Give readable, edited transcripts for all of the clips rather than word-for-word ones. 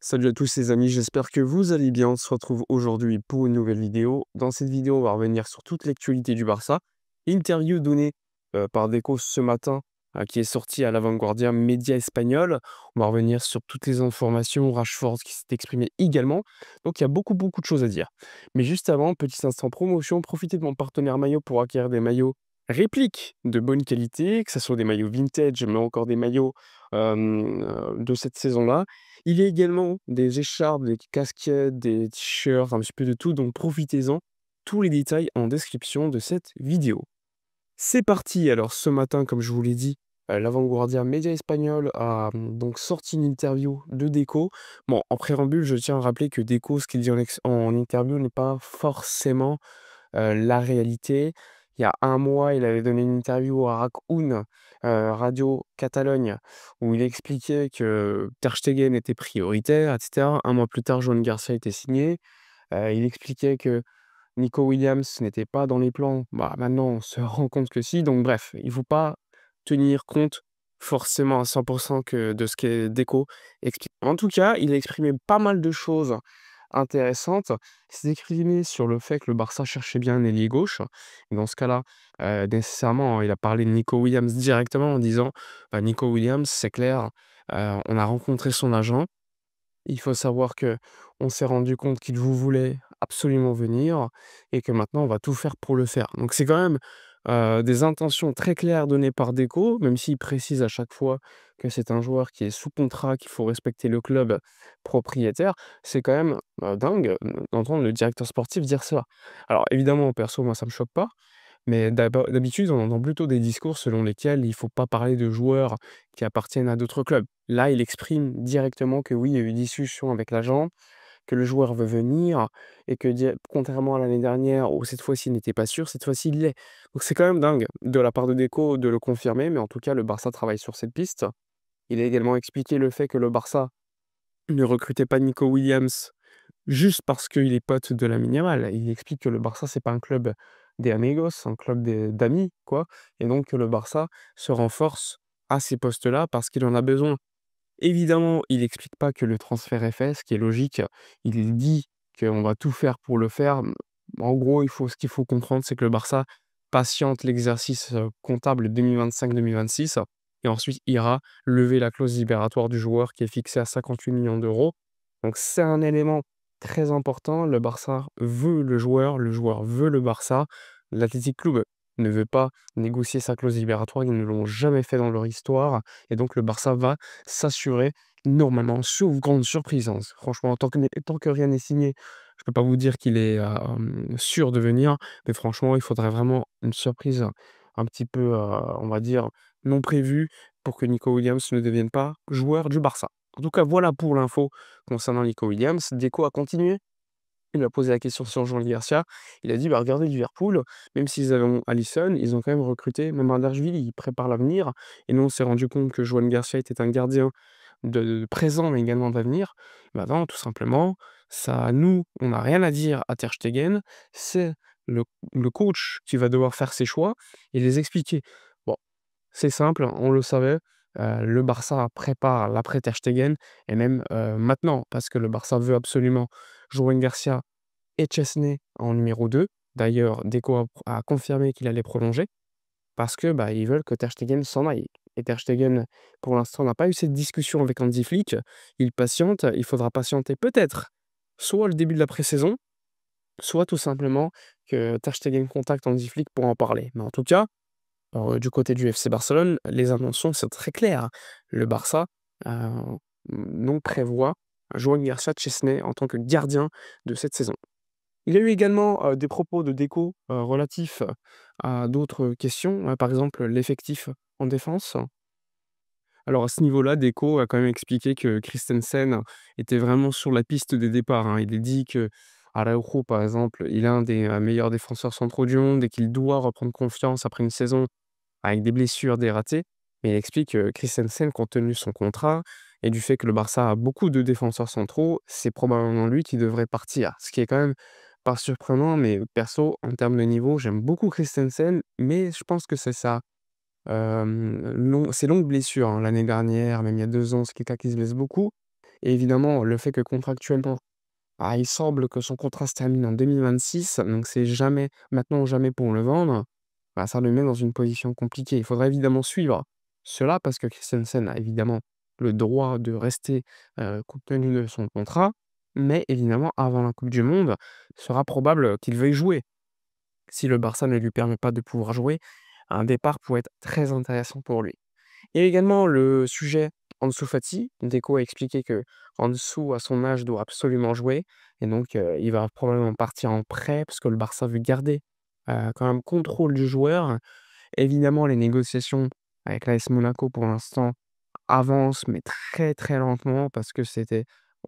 Salut à tous les amis, j'espère que vous allez bien. On se retrouve aujourd'hui pour une nouvelle vidéo. Dans cette vidéo, on va revenir sur toute l'actualité du Barça. Interview donnée par Deco ce matin, qui est sortie à l'Avantguardia média espagnol. On va revenir sur toutes les informations. Rashford qui s'est exprimé également. Donc il y a beaucoup de choses à dire. Mais juste avant, petit instant promotion, profitez de mon partenaire maillot pour acquérir des maillots répliques de bonne qualité, que ce soit des maillots vintage, mais encore des maillots de cette saison-là. Il y a également des écharpes, des casquettes, des t-shirts, un petit peu de tout, donc profitez-en. Tous les détails en description de cette vidéo. C'est parti! Alors ce matin, comme je vous l'ai dit, l'Avantguardia Média Espagnol a donc sorti une interview de Deco. Bon, en préambule, je tiens à rappeler que Deco, ce qu'il dit en interview n'est pas forcément la réalité. Il y a un mois, il avait donné une interview à RAC1, Radio Catalogne, où il expliquait que Ter Stegen était prioritaire, et cetera. Un mois plus tard, Joan Garcia était signé. Il expliquait que Nico Williams n'était pas dans les plans. Bah, maintenant, on se rend compte que si. Donc bref, il ne faut pas tenir compte forcément à 100 que de ce qu'est Deco explique. En tout cas, il a exprimé pas mal de choses intéressante. Il s'est exprimé sur le fait que le Barça cherchait bien un ailier gauche. Et dans ce cas-là, nécessairement, il a parlé de Nico Williams directement en disant: «Bah, Nico Williams, c'est clair, on a rencontré son agent. Il faut savoir que on s'est rendu compte qu'il vous voulait absolument venir et que maintenant on va tout faire pour le faire». Donc c'est quand même, des intentions très claires données par Deco, même s'il précise à chaque fois que c'est un joueur qui est sous contrat, qu'il faut respecter le club propriétaire. C'est quand même, dingue, d'entendre le directeur sportif dire ça. Alors évidemment, perso, moi ça me choque pas, mais d'habitude, on entend plutôt des discours selon lesquels il ne faut pas parler de joueurs qui appartiennent à d'autres clubs. Là, il exprime directement que oui, il y a eu discussion avec l'agent, que le joueur veut venir et que contrairement à l'année dernière où cette fois-ci il n'était pas sûr, cette fois-ci il l'est. Donc c'est quand même dingue de la part de Deco de le confirmer, mais en tout cas, le Barça travaille sur cette piste. Il a également expliqué le fait que le Barça ne recrutait pas Nico Williams juste parce qu'il est pote de Lamine Yamal. Il explique que le Barça, c'est pas un club des amigos, c'est un club d'amis, quoi, et donc que le Barça se renforce à ces postes-là parce qu'il en a besoin. Évidemment, il explique pas que le transfert est fait, ce qui est logique. Il dit qu'on va tout faire pour le faire. En gros, ce qu'il faut comprendre, c'est que le Barça patiente l'exercice, comptable 2025-2026 et ensuite ira lever la clause libératoire du joueur qui est fixée à 58 millions d'euros. Donc c'est un élément très important. Le Barça veut le joueur veut le Barça. L'Athletic Club ne veut pas négocier sa clause libératoire, ils ne l'ont jamais fait dans leur histoire et donc le Barça va s'assurer normalement, sauf grande surprise, hein. Franchement, tant que rien n'est signé, je peux pas vous dire qu'il est, sûr de venir, mais franchement, il faudrait vraiment une surprise un petit peu, on va dire, non prévue pour que Nico Williams ne devienne pas joueur du Barça. En tout cas, voilà pour l'info concernant Nico Williams. Deco a continué. Il lui a posé la question sur Jean Garcia. Il a dit: «Bah, regardez Liverpool, même s'ils avaient Alisson, ils ont quand même recruté même Mandarashvili, ils préparent l'avenir et nous, on s'est rendu compte que Joan Garcia était un gardien de présent, mais également d'avenir». Bah, non, tout simplement, ça nous, on n'a rien à dire à Ter Stegen, c'est le le coach qui va devoir faire ses choix et les expliquer. Bon, c'est simple, on le savait, le Barça prépare l'après Ter Stegen et même, maintenant, parce que le Barça veut absolument Joan Garcia et Chesney en numéro 2. D'ailleurs, Deco a confirmé qu'il allait prolonger parce que, bah, ils veulent que Ter Stegen s'en aille et Ter Stegen, pour l'instant, n'a pas eu cette discussion avec Hansi Flick. Il patiente, il faudra patienter peut-être soit le début de la pré-saison, soit tout simplement que Ter Stegen contacte Hansi Flick pour en parler. Mais en tout cas, du côté du FC Barcelone, les intentions sont très claires. Le Barça, heu, donc prévoit Joan Garcia Chesney en tant que gardien de cette saison. Il y a eu également, des propos de Deco, relatifs à d'autres questions, par exemple l'effectif en défense. Alors à ce niveau-là, Deco a quand même expliqué que Christensen était vraiment sur la piste des départs, hein. Il a dit qu'Araujo, par exemple, il est un des, meilleurs défenseurs centraux du monde et qu'il doit reprendre confiance après une saison avec des blessures, des ratés. Mais il explique que Christensen, compte tenu de son contrat et du fait que le Barça a beaucoup de défenseurs centraux, c'est probablement lui qui devrait partir. Ce qui est quand même pas surprenant, mais perso, en termes de niveau, j'aime beaucoup Christensen, mais je pense que c'est ça. Ses longues blessures, hein, l'année dernière, même il y a 2 ans, c'est quelqu'un qui se blesse beaucoup Et évidemment, le fait que contractuellement, il semble que son contrat se termine en 2026, donc c'est jamais maintenant ou jamais pour le vendre, ça le met dans une position compliquée. Il faudra évidemment suivre cela parce que Christensen a évidemment le droit de rester, compte tenu de son contrat, mais évidemment avant la coupe du monde, il sera probable qu'il veuille jouer. Si le Barça ne lui permet pas de pouvoir jouer, un départ pourrait être très intéressant pour lui. Il y a également le sujet Ansu Fati. Deco a expliqué que Ansu, à son âge, doit absolument jouer et donc il va probablement partir en prêt parce que le Barça veut garder, quand même contrôle du joueur. Évidemment, les négociations avec l'AS Monaco pour l'instant avancent, mais très, très lentement parce que c'était,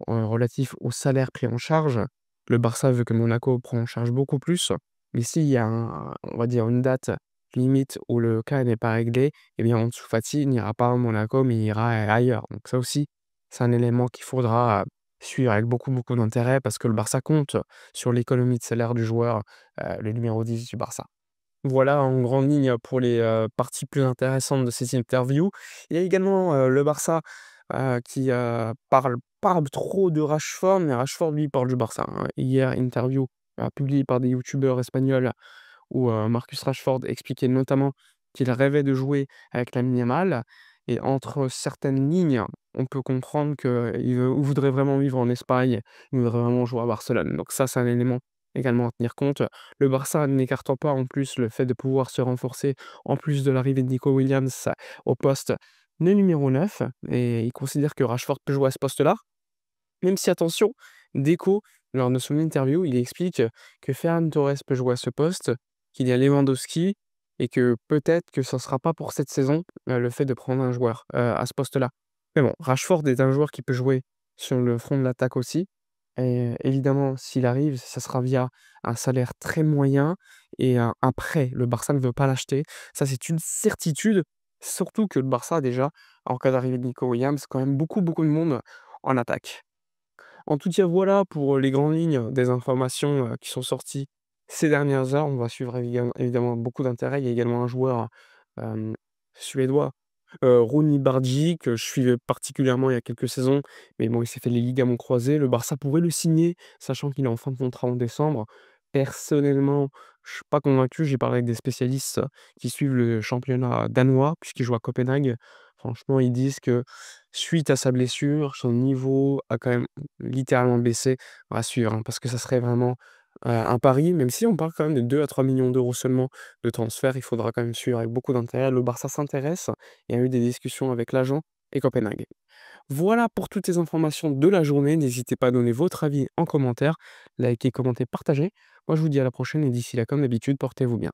relatif au salaire pris en charge. Le Barça veut que Monaco prend en charge beaucoup plus, mais s'il y a on va dire une date limite où le cas n'est pas réglé, eh bien Ansu Fati n'ira pas à Monaco, mais il ira ailleurs. Donc ça aussi, c'est un élément qu'il faudra, suivre avec beaucoup, beaucoup d'intérêt parce que le Barça compte sur l'économie de salaire du joueur, le numéro 10 du Barça. Voilà en grande ligne pour les, parties plus intéressantes de cette interview. Il y a également, le Barça, qui, parle trop de Rashford, mais Rashford lui parle du Barça, hein. Hier, interview, publiée par des youtubeurs espagnols où, Marcus Rashford expliquait notamment qu'il rêvait de jouer avec Lamine Yamal et entre certaines lignes, on peut comprendre qu'il voudrait vraiment vivre en Espagne, il voudrait vraiment jouer à Barcelone. Donc ça, c'est un élément également à tenir compte. Le Barça n'écartant pas en plus le fait de pouvoir se renforcer, en plus de l'arrivée de Nico Williams au poste de numéro 9 et il considère que Rashford peut jouer à ce poste-là. Même si attention, Deco, lors de son interview, il explique que Ferran Torres peut jouer à ce poste, qu'il y a Lewandowski et que peut-être que ça ne sera pas pour cette saison, le fait de prendre un joueur, à ce poste-là. Mais bon, Rashford est un joueur qui peut jouer sur le front de l'attaque aussi et évidemment, s'il arrive, ça sera via un salaire très moyen et un prêt. Le Barça ne veut pas l'acheter. Ça, c'est une certitude, surtout que le Barça déjà, en cas d'arrivée de Nico Williams, quand même beaucoup, beaucoup de monde en attaque. En tout cas, voilà pour les grandes lignes des informations, qui sont sorties ces dernières heures. On va suivre évidemment beaucoup d'intérêt. Il y a également un joueur, hem, suédois, Rooney Bardi, que je suivais particulièrement il y a quelques saisons, mais bon, il s'est fait les ligaments croisés. Le Barça pourrait le signer, sachant qu'il est en fin de contrat en décembre. Personnellement, je suis pas convaincu. J'ai parlé avec des spécialistes qui suivent le championnat danois, puisqu'il joue à Copenhague. Franchement, ils disent que suite à sa blessure, son niveau a quand même littéralement baissé. À suivre, hein, parce que ça serait vraiment, un pari, même si on parle quand même de 2 à 3 millions d'euros seulement de transfert, il faudra quand même suivre avec beaucoup d'intérêt. Le Barça s'intéresse, il y a eu des discussions avec l'agent et Copenhague. Voilà pour toutes les informations de la journée. N'hésitez pas à donner votre avis en commentaire, likez, commentez, partagez. Moi, je vous dis à la prochaine et d'ici là, comme d'habitude, portez-vous bien.